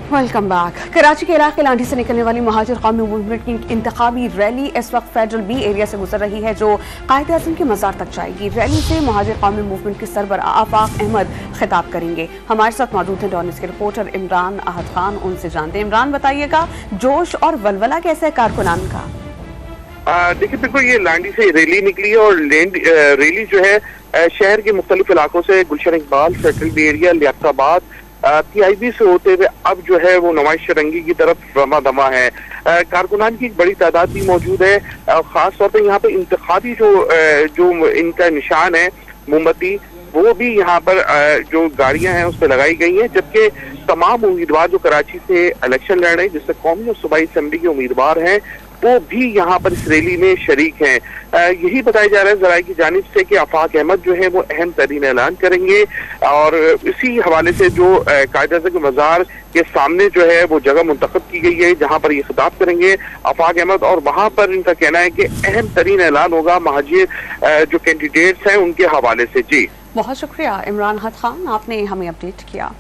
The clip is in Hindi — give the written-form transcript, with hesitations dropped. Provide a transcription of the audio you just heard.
Welcome back. कराची के इलाके लाठी से निकलने वाली महाजिर कौमी मूवमेंट की इंतखाबी रैली इस वक्त फेडरल बी एरिया से गुजर रही है, जो कायद आज़म के मज़ार तक जाएगी। रैली से महाजिर कौमी मूवमेंट के सरबराह आफाक अहमद खिताब करेंगे। हमारे साथ मौजूद हैं डॉनिस के रिपोर्टर इमरान अहद खान, उनसे जानते हैं। इमरान, बताइएगा जोश और वलवला कैसे है कारकुनान का? देखिए, बिल्कुल ये लांडी से रैली निकली है और रैली जो है शहर के मुख्तलिफ इलाकों से Gulshan Iqbal, federal B area, Liaquatabad, PIB से होते हुए अब जो है वो नवाज शरंगी की तरफ रमा दमा है। कारकुनान की एक बड़ी तादाद भी मौजूद है। खास तौर पर यहाँ पे इंतखाबी जो इनका निशान है मोमबत्ती, वो भी यहाँ पर जो गाड़ियां हैं उस पर लगाई गई हैं, जबकि तमाम उम्मीदवार जो कराची से इलेक्शन लड़ रहे हैं, जिससे कौमी और सूबाई असेंबली के उम्मीदवार हैं, वो भी यहाँ पर इस रैली में शरीक हैं। यही बताया जा रहा है जराये की जानिब से कि आफाक अहमद जो है वो अहम तरीन ऐलान करेंगे और इसी हवाले से जो कायद आज़म के मज़ार के सामने जो है वो जगह मुंतखब की गई है जहाँ पर ये खिताब करेंगे आफाक अहमद, और वहाँ पर इनका कहना है कि अहम तरीन ऐलान होगा महाजिर जो कैंडिडेट्स हैं उनके हवाले से। जी, बहुत शुक्रिया इमरान अहद खान, आपने हमें अपडेट किया।